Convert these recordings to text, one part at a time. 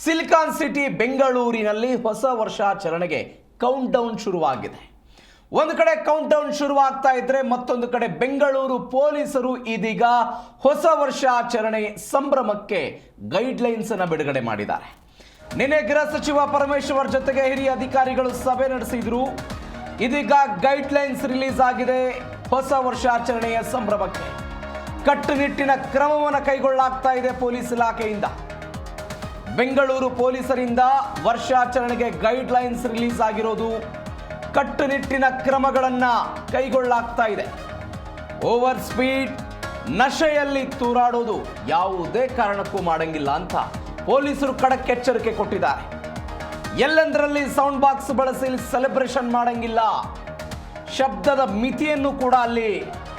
Silicon city ಬೆಂಗಳೂರಿನಲ್ಲಿ ಹೊಸ ವರ್ಷಾಚರಣೆಗೆ count down ಶುರುವಾಗಿದೆ. ಒಂದು ಕಡೆ ಕೌಂಟ್ ಡೌನ್ ಶುರುವಾಗ್ತಾ ಇದ್ರೆ ಮತ್ತೊಂದು ಕಡೆ ಬೆಂಗಳೂರು ಪೊಲೀಸರು ಇದೀಗ ಹೊಸ ವರ್ಷಾಚರಣೆ ಸಂಭ್ರಮಕ್ಕೆ ಗೈಡ್ಲೈನ್ಸ್ ಅನ್ನು ಬಿಡುಗಡೆ ಮಾಡಿದ್ದಾರೆ. ನಿನ್ನೆ ಗೃಹ ಸಚಿವ ಪರಮೇಶ್ವರ್ ಜೊತೆಗೆ ಹಿರಿಯ ಅಧಿಕಾರಿಗಳು ಸಭೆ ನಡೆಸಿದ್ರು. ಇದೀಗ ಗೈಡ್ಲೈನ್ಸ್ ರಿಲೀಸ್ ಆಗಿದೆ. ಹೊಸ ವರ್ಷಾಚರಣೆಯ ಸಂಭ್ರಮಕ್ಕೆ ಕಟ್ಟುನಿಟ್ಟಿನ ಕ್ರಮವನ್ನು ಕೈಗೊಳ್ಳಲಾಗ್ತಾ ಇದೆ ಪೊಲೀಸ್ ಇಲಾಖೆಯಿಂದ. ಬೆಂಗಳೂರು ಪೊಲೀಸರಿಂದ ವರ್ಷಾಚರಣೆಗೆ ಗೈಡ್ಲೈನ್ಸ್ ರಿಲೀಸ್ ಆಗಿರೋದು. ಕಟ್ಟುನಿಟ್ಟಿನ ಕ್ರಮಗಳನ್ನು ಕೈಗೊಳ್ಳಲಾಗ್ತಾ ಇದೆ. ಓವರ್ ಸ್ಪೀಡ್, ನಶೆಯಲ್ಲಿ ತೂರಾಡೋದು ಯಾವುದೇ ಕಾರಣಕ್ಕೂ ಮಾಡಂಗಿಲ್ಲ ಅಂತ ಪೊಲೀಸರು ಖಡಕ್ ಎಚ್ಚರಿಕೆ ಕೊಟ್ಟಿದ್ದಾರೆ. ಎಲ್ಲೆಂದರಲ್ಲಿ ಸೌಂಡ್ ಬಾಕ್ಸ್ ಬಳಸಿ ಸೆಲೆಬ್ರೇಷನ್ ಮಾಡಂಗಿಲ್ಲ. ಶಬ್ದದ ಮಿತಿಯನ್ನು ಕೂಡ ಅಲ್ಲಿ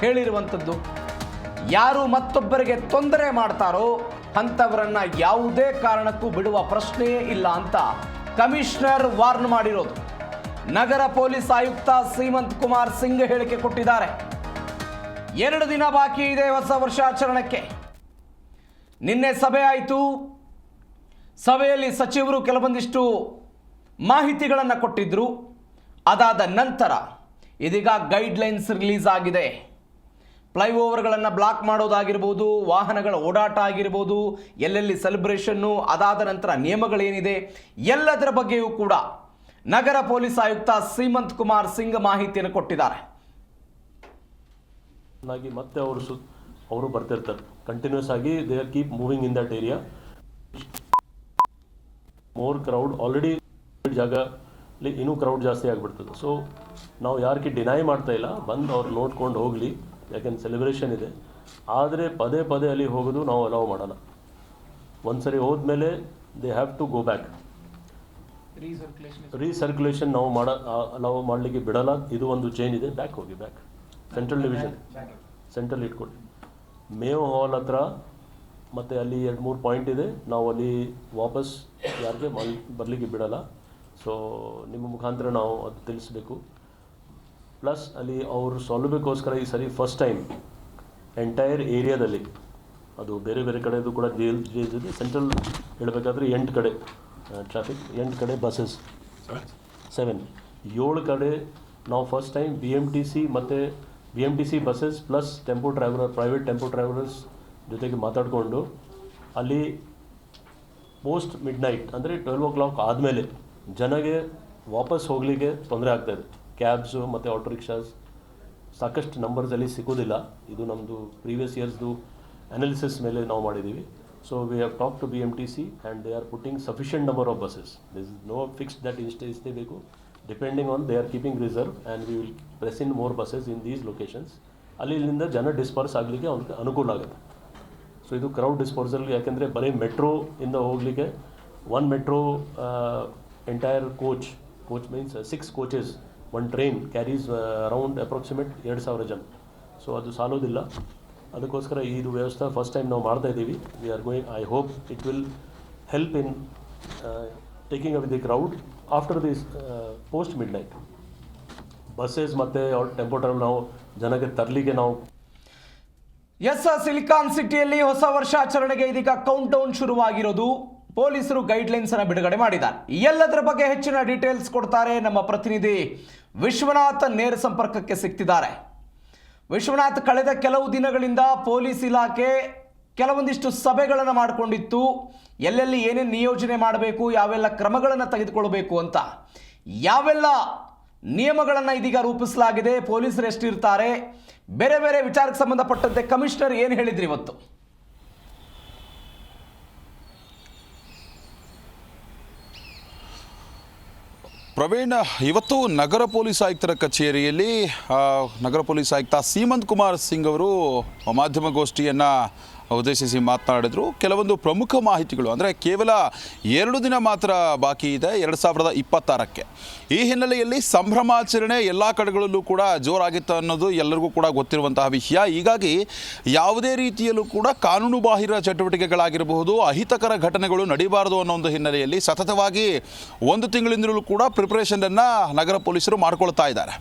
ಹೇಳಿರುವಂಥದ್ದು. ಯಾರು ಮತ್ತೊಬ್ಬರಿಗೆ ತೊಂದರೆ ಮಾಡ್ತಾರೋ ಅಂಥವರನ್ನ ಯಾವುದೇ ಕಾರಣಕ್ಕೂ ಬಿಡುವ ಪ್ರಶ್ನೆಯೇ ಇಲ್ಲ ಅಂತ ಕಮಿಷನರ್ ವಾರ್ನ್ ಮಾಡಿರೋದು. ನಗರ ಪೊಲೀಸ್ ಆಯುಕ್ತ ಸೀಮಂತ್ ಕುಮಾರ್ ಸಿಂಗ್ ಹೇಳಿಕೆ ಕೊಟ್ಟಿದ್ದಾರೆ. 2 ದಿನ ಬಾಕಿ ಇದೆ ಹೊಸ ವರ್ಷಾಚರಣೆಗೆ. ನಿನ್ನೆ ಸಭೆ ಆಯಿತು. ಸಭೆಯಲ್ಲಿ ಸಚಿವರು ಕೆಲವೊಂದಿಷ್ಟು ಮಾಹಿತಿಗಳನ್ನು ಕೊಟ್ಟಿದ್ರು. ಅದಾದ ನಂತರ ಇದೀಗ ಗೈಡ್ಲೈನ್ಸ್ ರಿಲೀಸ್ ಆಗಿದೆ. ಫ್ಲೈಓವರ್ಗಳನ್ನು ಬ್ಲಾಕ್ ಮಾಡೋದಾಗಿರ್ಬೋದು, ವಾಹನಗಳ ಓಡಾಟ ಆಗಿರ್ಬೋದು, ಎಲ್ಲೆಲ್ಲಿ ಸೆಲೆಬ್ರೇಷನ್ನು, ಅದಾದ ನಂತರ ನಿಯಮಗಳೇನಿದೆ ಎಲ್ಲದರ ಬಗ್ಗೆಯೂ ಕೂಡ ನಗರ ಪೊಲೀಸ್ ಆಯುಕ್ತ ಸೀಮಂತ್ ಕುಮಾರ್ ಸಿಂಗ್ ಮಾಹಿತಿಯನ್ನು ಕೊಟ್ಟಿದ್ದಾರೆ. ಮತ್ತೆ ಅವರು ಬರ್ತಿರ್ತಾರೆ ಕಂಟಿನ್ಯೂಸ್ ಆಗಿ. They are keep moving in that area. More crowd already ಜಾಗಲಿ ಇನ್ನೂ ಕ್ರೌಡ್ ಜಾಸ್ತಿ ಆಗಿಬಿಡ್ತದೆ. ಸೊ ನಾವು ಯಾರಿಗೆ ಡಿನೈ ಮಾಡ್ತಾ ಇಲ್ಲ, ಬಂದು ಅವ್ರು ನೋಡ್ಕೊಂಡು ಹೋಗಲಿ, ಯಾಕೆಂದ್ರೆ ಸೆಲೆಬ್ರೇಷನ್ ಇದೆ. ಆದರೆ ಪದೇ ಪದೇ ಅಲ್ಲಿ ಹೋಗೋದು ನಾವು ಅಲೌ ಮಾಡೋಣ. ಒಂದ್ಸರಿ ಹೋದ್ಮೇಲೆ they have to go back. Recirculation ನಾವು ಅಲೌ ಮಾಡಲಿಕ್ಕೆ ಬಿಡಲ್ಲ. ಇದು ಒಂದು ಚೇಂಜ್ ಇದೆ. ಬ್ಯಾಕ್ ಹೋಗಿ, ಬ್ಯಾಕ್ ಸೆಂಟ್ರಲ್ ಡಿವಿಷನ್ ಸೆಂಟ್ರಲ್ ಇಟ್ಕೊಳ್ಳಿ. ಮೇವ್ ಹಾಲ್ ಹತ್ರ ಮತ್ತು ಅಲ್ಲಿ 2-3 ಪಾಯಿಂಟ್ ಇದೆ. ನಾವು ಅಲ್ಲಿ ವಾಪಸ್ ಯಾರಿಗೆ ಬರಲಿಕ್ಕೆ ಬಿಡಲ್ಲ. ಸೊ ನಿಮ್ಮ ಮುಖಾಂತರ ನಾವು ಅದು ತಿಳಿಸ್ಬೇಕು. ಪ್ಲಸ್ ಅಲ್ಲಿ ಅವರು ಸೌಲಭ್ಯಕ್ಕೋಸ್ಕರ ಈ ಸರಿ ಫಸ್ಟ್ ಟೈಮ್ ಎಂಟೈರ್ ಏರಿಯಾದಲ್ಲಿ, ಅದು ಬೇರೆ ಬೇರೆ ಕಡೆದು ಕೂಡ ಜೇಲ್ಸ್ ಇದೆ. ಸೆಂಟ್ರಲ್ ಹೇಳಬೇಕಾದ್ರೆ 8 ಕಡೆ ಟ್ರಾಫಿಕ್, 8 ಕಡೆ ಬಸ್ಸಸ್, 7 ಕಡೆ ನಾವು ಫಸ್ಟ್ ಟೈಮ್ BMTC ಮತ್ತು BMTC buses plus tempo traveller, private tempo travellers ಜೊತೆಗೆ ಮಾತಾಡಿಕೊಂಡು ಅಲ್ಲಿ ಪೋಸ್ಟ್ ಮಿಡ್ನೈಟ್ ಅಂದರೆ 12 o'clock ಆದಮೇಲೆ ಜನಗೆ ವಾಪಸ್ ಹೋಗಲಿಕ್ಕೆ ತೊಂದರೆ ಆಗ್ತಾಯಿದೆ. ಕ್ಯಾಬ್ಸು ಮತ್ತು ಆಟೋ ರಿಕ್ಷಾಸ್ ಸಾಕಷ್ಟು ನಂಬರ್ಸಲ್ಲಿ ಸಿಗೋದಿಲ್ಲ. ಇದು ನಮ್ಮದು ಪ್ರೀವಿಯಸ್ ಇಯರ್ಸ್ದು ಅನಾಲಿಸಿಸ್ ಮೇಲೆ ನಾವು ಮಾಡಿದ್ದೀವಿ. So we have talk to BMTC and they are putting sufficient number of buses. This is no fixed that ಇಷ್ಟೇ ಬೇಕು. Depending on they are keeping reserve and we will press in more buses in these locations. ಇಲ್ಲಿಂದ ಜನ disperse ಆಗಲಿಕ್ಕೆ ಅವ್ರಿಗೆ ಅನುಕೂಲ ಆಗುತ್ತೆ. So ಇದು crowd dispersal. ಯಾಕೆಂದರೆ ಬರೀ ಮೆಟ್ರೋ ಇಂದ ಹೋಗಲಿಕ್ಕೆ 1 metro entire coach means 6 coaches, 1 train carries around approximate 2,000 ಜನ. ಸೊ ಅದು ಸಾಲೋದಿಲ್ಲ. ಅದಕ್ಕೋಸ್ಕರ ಇದು ವ್ಯವಸ್ಥೆ ಫಸ್ಟ್ ಟೈಮ್ ನಾವು ಮಾಡ್ತಾ ಇದ್ದೀವಿ. We are going, I hope it will help in taking of the crowd after this post midnight. Buses ಮತ್ತು tempo travel ನಾವು ಜನಕ್ಕೆ ತರಲಿಕ್ಕೆ ನಾವು ಸಿಲಿಕಾನ್ ಸಿಟಿಯಲ್ಲಿ ಹೊಸ ವರ್ಷಾಚರಣೆಗೆ ಇದೀಗ ಕೌಂಟ್ ಡೌನ್ ಶುರುವಾಗಿರೋದು. ಪೊಲೀಸರು ಗೈಡ್ಲೈನ್ಸ್ ಅನ್ನು ಬಿಡುಗಡೆ ಮಾಡಿದ್ದಾರೆ. ಎಲ್ಲದರ ಬಗ್ಗೆ ಹೆಚ್ಚಿನ ಡೀಟೇಲ್ಸ್ ಕೊಡ್ತಾರೆ ನಮ್ಮ ಪ್ರತಿನಿಧಿ ವಿಶ್ವನಾಥ್. ನೇರ ಸಂಪರ್ಕಕ್ಕೆ ಸಿಗ್ತಿದ್ದಾರೆ. ವಿಶ್ವನಾಥ್, ಕಳೆದ ಕೆಲವು ದಿನಗಳಿಂದ ಪೊಲೀಸ್ ಇಲಾಖೆ ಕೆಲವೊಂದಿಷ್ಟು ಸಭೆಗಳನ್ನು ಮಾಡಿಕೊಂಡಿತ್ತು. ಎಲ್ಲೆಲ್ಲಿ ಏನೇನು ನಿಯೋಜನೆ ಮಾಡಬೇಕು, ಯಾವೆಲ್ಲ ಕ್ರಮಗಳನ್ನು ತೆಗೆದುಕೊಳ್ಬೇಕು ಅಂತ, ಯಾವೆಲ್ಲ ನಿಯಮಗಳನ್ನು ಇದೀಗ ರೂಪಿಸಲಾಗಿದೆ, ಪೊಲೀಸರು ಎಷ್ಟಿರ್ತಾರೆ, ಬೇರೆ ಬೇರೆ ವಿಚಾರಕ್ಕೆ ಸಂಬಂಧಪಟ್ಟಂತೆ ಕಮಿಷನರ್ ಏನು ಹೇಳಿದ್ರಿ ಇವತ್ತು? ಪ್ರವೀಣ್, ಇವತ್ತು ನಗರ ಪೊಲೀಸ್ ಆಯುಕ್ತರ ಕಚೇರಿಯಲ್ಲಿ ನಗರ ಪೊಲೀಸ್ ಆಯುಕ್ತ ಸೀಮಂತ್ ಕುಮಾರ್ ಸಿಂಗ್ ಅವರು ಮಾಧ್ಯಮಗೋಷ್ಠಿಯನ್ನು ಉದ್ದೇಶಿಸಿ ಮಾತನಾಡಿದರು. ಕೆಲವೊಂದು ಪ್ರಮುಖ ಮಾಹಿತಿಗಳು, ಅಂದರೆ ಕೇವಲ 2 ದಿನ ಮಾತ್ರ ಬಾಕಿ ಇದೆ 2026ಕ್ಕೆ. ಈ ಹಿನ್ನೆಲೆಯಲ್ಲಿ ಸಂಭ್ರಮಾಚರಣೆ ಎಲ್ಲ ಕಡೆಗಳಲ್ಲೂ ಕೂಡ ಜೋರಾಗಿತ್ತು ಅನ್ನೋದು ಎಲ್ಲರಿಗೂ ಕೂಡ ಗೊತ್ತಿರುವಂತಹ ವಿಷಯ. ಹೀಗಾಗಿ ಯಾವುದೇ ರೀತಿಯಲ್ಲೂ ಕೂಡ ಕಾನೂನು ಬಾಹಿರ ಚಟುವಟಿಕೆಗಳಾಗಿರಬಹುದು, ಅಹಿತಕರ ಘಟನೆಗಳು ನಡೀಬಾರದು ಅನ್ನೋ ಒಂದು ಹಿನ್ನೆಲೆಯಲ್ಲಿ ಸತತವಾಗಿ 1 ತಿಂಗಳಿಂದಲೂ ಕೂಡ ಪ್ರಿಪ್ರೇಷನನ್ನು ನಗರ ಪೊಲೀಸರು ಮಾಡ್ಕೊಳ್ತಾ ಇದ್ದಾರೆ.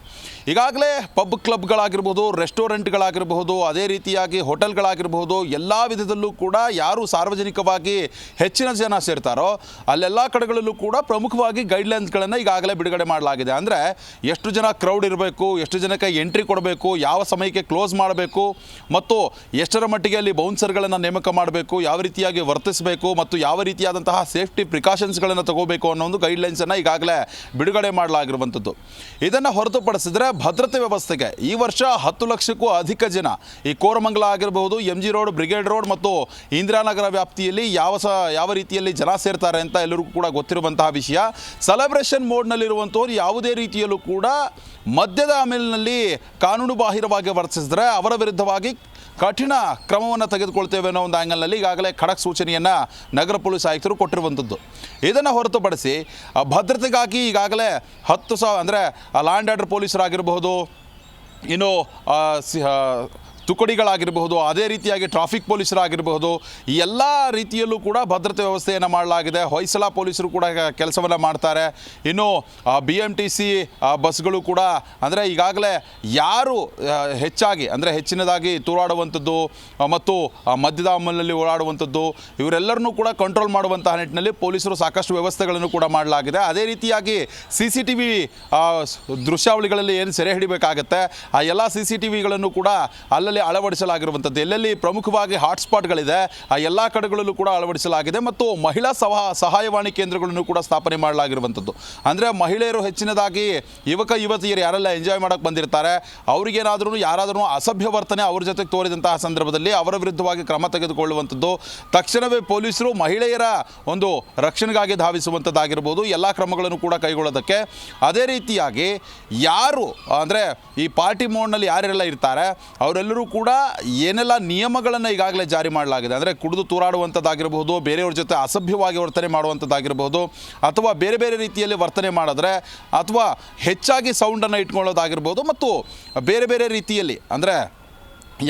ಈಗಾಗಲೇ ಪಬ್ ಕ್ಲಬ್ಗಳಾಗಿರ್ಬೋದು, ರೆಸ್ಟೋರೆಂಟ್ಗಳಾಗಿರಬಹುದು, ಅದೇ ರೀತಿಯಾಗಿ ಹೋಟೆಲ್ಗಳಾಗಿರಬಹುದು, ಎಲ್ಲ ವಿಧದಲ್ಲೂ ಕೂಡ ಯಾರು ಸಾರ್ವಜನಿಕವಾಗಿ ಹೆಚ್ಚಿನ ಜನ ಸೇರ್ತಾರೋ ಅಲ್ಲೆಲ್ಲ ಕಡೆಗಳಲ್ಲೂ ಕೂಡ ಪ್ರಮುಖವಾಗಿ ಗೈಡ್ಲೈನ್ಸ್ಗಳನ್ನು ಈಗಾಗಲೇ ಬಿಡುಗಡೆ ಮಾಡಲಾಗಿದೆ. ಅಂದರೆ ಎಷ್ಟು ಜನ ಕ್ರೌಡ್ ಇರಬೇಕು, ಎಷ್ಟು ಜನಕ್ಕೆ ಎಂಟ್ರಿ ಕೊಡಬೇಕು, ಯಾವ ಸಮಯಕ್ಕೆ ಕ್ಲೋಸ್ ಮಾಡಬೇಕು ಮತ್ತು ಎಷ್ಟರ ಮಟ್ಟಿಗೆ ಅಲ್ಲಿ ಬೌನ್ಸರ್ಗಳನ್ನು ನೇಮಕ ಮಾಡಬೇಕು, ಯಾವ ರೀತಿಯಾಗಿ ವರ್ತಿಸಬೇಕು ಮತ್ತು ಯಾವ ರೀತಿಯಾದಂತಹ ಸೇಫ್ಟಿ ಪ್ರಿಕಾಷನ್ಸ್ಗಳನ್ನು ತಗೋಬೇಕು ಅನ್ನೋ ಒಂದು ಗೈಡ್ಲೈನ್ಸನ್ನು ಈಗಾಗಲೇ ಬಿಡುಗಡೆ ಮಾಡಲಾಗಿರುವಂಥದ್ದು. ಇದನ್ನು ಹೊರತುಪಡಿಸಿದರೆ ಭದ್ರತೆ ವ್ಯವಸ್ಥೆಗೆ ಈ ವರ್ಷ 10 ಲಕ್ಷಕ್ಕೂ ಅಧಿಕ ಜನ ಈ ಕೋರಮಂಗಲ ಆಗಿರಬಹುದು, MG ರೋಡ್, ಬ್ರಿಗೇಡ್ ರೋಡ್ ಮತ್ತು ಇಂದಿರಾನಗರ ವ್ಯಾಪ್ತಿಯಲ್ಲಿ ಯಾವ ರೀತಿಯಲ್ಲಿ ಜನ ಸೇರ್ತಾರೆ ಅಂತ ಎಲ್ಲರಿಗೂ ಕೂಡ ಗೊತ್ತಿರುವಂತಹ ವಿಷಯ. ಸೆಲೆಬ್ರೇಷನ್ ಮೋಡ್ನಲ್ಲಿರುವಂಥವ್ರು ಯಾವುದೇ ರೀತಿಯಲ್ಲೂ ಕೂಡ ಮದ್ಯದ ಅಮಲಿನಲ್ಲಿ ಕಾನೂನು ಬಾಹಿರವಾಗಿ ವರ್ತಿಸಿದ್ರೆ ಅವರ ವಿರುದ್ಧವಾಗಿ ಕಠಿಣ ಕ್ರಮವನ್ನು ತೆಗೆದುಕೊಳ್ತೇವೆ ಅನ್ನೋ ಒಂದು ಆ್ಯಂಗಲ್ನಲ್ಲಿ ಈಗಾಗಲೇ ಖಡಕ್ ಸೂಚನೆಯನ್ನು ನಗರ ಪೊಲೀಸ್ ಆಯುಕ್ತರು ಕೊಟ್ಟಿರುವಂಥದ್ದು. ಇದನ್ನು ಹೊರತುಪಡಿಸಿ ಭದ್ರತೆಗಾಗಿ ಈಗಾಗಲೇ 10,000 ಅಂದರೆ ಲ್ಯಾಂಡ್ ಆರ್ಡರ್ ಪೊಲೀಸರಾಗಿರಬಹುದು, ಇನ್ನು ತುಕಡಿಗಳಾಗಿರಬಹುದು, ಅದೇ ರೀತಿಯಾಗಿ ಟ್ರಾಫಿಕ್ ಪೊಲೀಸರಾಗಿರಬಹುದು, ಈ ಎಲ್ಲ ರೀತಿಯಲ್ಲೂ ಕೂಡ ಭದ್ರತೆ ವ್ಯವಸ್ಥೆಯನ್ನು ಮಾಡಲಾಗಿದೆ. ಹೊಯ್ಸಳ ಪೊಲೀಸರು ಕೂಡ ಕೆಲಸವನ್ನು ಮಾಡ್ತಾರೆ. ಇನ್ನು BMTC ಬಸ್ಗಳು ಕೂಡ ಅಂದರೆ ಈಗಾಗಲೇ ಯಾರು ಹೆಚ್ಚಾಗಿ ಅಂದರೆ ಹೆಚ್ಚಿನದಾಗಿ ತೂರಾಡುವಂಥದ್ದು ಮತ್ತು ಮದ್ಯದ ಅಮಲಿನಲ್ಲಿ ಓಡಾಡುವಂಥದ್ದು ಇವರೆಲ್ಲರನ್ನೂ ಕೂಡ ಕಂಟ್ರೋಲ್ ಮಾಡುವಂತಹ ನಿಟ್ಟಿನಲ್ಲಿ ಪೊಲೀಸರು ಸಾಕಷ್ಟು ವ್ಯವಸ್ಥೆಗಳನ್ನು ಕೂಡ ಮಾಡಲಾಗಿದೆ. ಅದೇ ರೀತಿಯಾಗಿ CCTV ದೃಶ್ಯಾವಳಿಗಳಲ್ಲಿ ಏನು ಸೆರೆ ಹಿಡಿಬೇಕಾಗತ್ತೆ ಆ ಎಲ್ಲ CCTVಗಳನ್ನು ಕೂಡ ಅಲ್ಲಲ್ಲಿ ಅಳವಡಿಸಲಾಗಿರುವಂಥದ್ದು. ಎಲ್ಲೆಲ್ಲಿ ಪ್ರಮುಖವಾಗಿ ಹಾಟ್ಸ್ಪಾಟ್ಗಳಿದೆ ಆ ಎಲ್ಲ ಕಡೆಗಳಲ್ಲೂ ಕೂಡ ಅಳವಡಿಸಲಾಗಿದೆ ಮತ್ತು ಮಹಿಳಾ ಸಹಾಯವಾಣಿ ಕೇಂದ್ರಗಳನ್ನು ಕೂಡ ಸ್ಥಾಪನೆ ಮಾಡಲಾಗಿರುವಂಥದ್ದು. ಅಂದರೆ ಮಹಿಳೆಯರು ಹೆಚ್ಚಿನದಾಗಿ ಯುವತಿಯರು ಯಾರೆಲ್ಲ ಎಂಜಾಯ್ ಮಾಡೋಕ್ಕೆ ಬಂದಿರ್ತಾರೆ ಅವರಿಗೇನಾದ್ರೂ ಯಾರಾದರೂ ಅಸಭ್ಯ ವರ್ತನೆ ಅವ್ರ ಜೊತೆಗೆ ತೋರಿದಂತಹ ಸಂದರ್ಭದಲ್ಲಿ ಅವರ ವಿರುದ್ಧವಾಗಿ ಕ್ರಮ ತೆಗೆದುಕೊಳ್ಳುವಂಥದ್ದು, ತಕ್ಷಣವೇ ಪೊಲೀಸರು ಮಹಿಳೆಯರ ಒಂದು ರಕ್ಷಣೆಗಾಗಿ ಧಾವಿಸುವಂಥದ್ದಾಗಿರ್ಬೋದು, ಎಲ್ಲ ಕ್ರಮಗಳನ್ನು ಕೂಡ ಕೈಗೊಳ್ಳೋದಕ್ಕೆ. ಅದೇ ರೀತಿಯಾಗಿ ಯಾರು ಅಂದರೆ ಈ ಪಾರ್ಟಿ ಮೋಡ್ನಲ್ಲಿ ಯಾರೆಲ್ಲ ಇರ್ತಾರೆ ಅವರೆಲ್ಲರೂ ಕೂಡ ಏನೆಲ್ಲ ನಿಯಮಗಳನ್ನು ಈಗಾಗಲೇ ಜಾರಿ ಮಾಡಲಾಗಿದೆ. ಅಂದರೆ ಕುಡಿದು ತೂರಾಡುವಂಥದ್ದಾಗಿರಬಹುದು, ಬೇರೆಯವ್ರ ಜೊತೆ ಅಸಭ್ಯವಾಗಿ ವರ್ತನೆ ಮಾಡುವಂಥದ್ದಾಗಿರಬಹುದು, ಅಥವಾ ಬೇರೆ ಬೇರೆ ರೀತಿಯಲ್ಲಿ ವರ್ತನೆ ಮಾಡಿದ್ರೆ ಅಥವಾ ಹೆಚ್ಚಾಗಿ ಸೌಂಡನ್ನು ಇಟ್ಕೊಳ್ಳೋದಾಗಿರ್ಬೋದು ಮತ್ತು ಬೇರೆ ಬೇರೆ ರೀತಿಯಲ್ಲಿ ಅಂದರೆ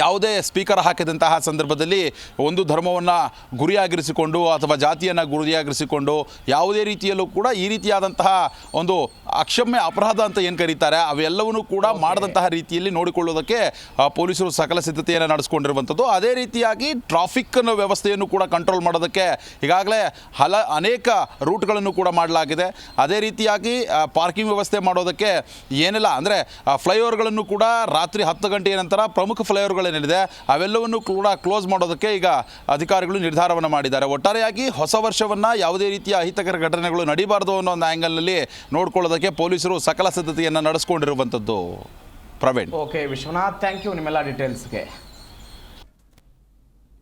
ಯಾವುದೇ ಸ್ಪೀಕರ್ ಹಾಕಿದಂತಹ ಸಂದರ್ಭದಲ್ಲಿ ಒಂದು ಧರ್ಮವನ್ನು ಗುರಿಯಾಗಿರಿಸಿಕೊಂಡು ಅಥವಾ ಜಾತಿಯನ್ನು ಗುರಿಯಾಗಿರಿಸಿಕೊಂಡು ಯಾವುದೇ ರೀತಿಯಲ್ಲೂ ಕೂಡ ಈ ರೀತಿಯಾದಂತಹ ಒಂದು ಅಕ್ಷಮ್ಯ ಅಪರಾಧ ಅಂತ ಏನು ಕರೀತಾರೆ ಅವೆಲ್ಲವನ್ನೂ ಕೂಡ ಮಾಡದಂತಹ ರೀತಿಯಲ್ಲಿ ನೋಡಿಕೊಳ್ಳೋದಕ್ಕೆ ಪೊಲೀಸರು ಸಕಲ ಸಿದ್ಧತೆಯನ್ನು ನಡೆಸ್ಕೊಂಡಿರುವಂಥದ್ದು. ಅದೇ ರೀತಿಯಾಗಿ ಟ್ರಾಫಿಕ್ ವ್ಯವಸ್ಥೆಯನ್ನು ಕೂಡ ಕಂಟ್ರೋಲ್ ಮಾಡೋದಕ್ಕೆ ಈಗಾಗಲೇ ಅನೇಕ ರೂಟ್ಗಳನ್ನು ಕೂಡ ಮಾಡಲಾಗಿದೆ. ಅದೇ ರೀತಿಯಾಗಿ ಪಾರ್ಕಿಂಗ್ ವ್ಯವಸ್ಥೆ ಮಾಡೋದಕ್ಕೆ ಏನೆಲ್ಲ ಅಂದರೆ ಫ್ಲೈಓವರ್ಗಳನ್ನು ಕೂಡ ರಾತ್ರಿ 10 ಗಂಟೆಯ ನಂತರ ಪ್ರಮುಖ ಫ್ಲೈಓವರ್ ಏನಿದೆ ಅವೆಲ್ಲವನ್ನು ಕೂಡ ಕ್ಲೋಸ್ ಮಾಡೋದಕ್ಕೆ ಈಗ ಅಧಿಕಾರಿಗಳು ನಿರ್ಧಾರವನ್ನು ಮಾಡಿದ್ದಾರೆ. ಒಟ್ಟಾರೆಯಾಗಿ ಹೊಸ ವರ್ಷವನ್ನು ಯಾವುದೇ ರೀತಿಯ ಅಹಿತಕರ ಘಟನೆಗಳು ನಡೀಬಾರ್ದು ಅನ್ನೋ ಒಂದು ಆ್ಯಂಗಲ್ನಲ್ಲಿ ನೋಡ್ಕೊಳ್ಳೋದಕ್ಕೆ ಪೊಲೀಸರು ಸಕಲ ಸಿದ್ಧತೆಯನ್ನು ನಡೆಸ್ಕೊಂಡಿರುವಂಥದ್ದು. Praveen. Okay Vishwanath, thank you ನಿಮ್ಮೆಲ್ಲ ಡೀಟೇಲ್ಸ್ಗೆ.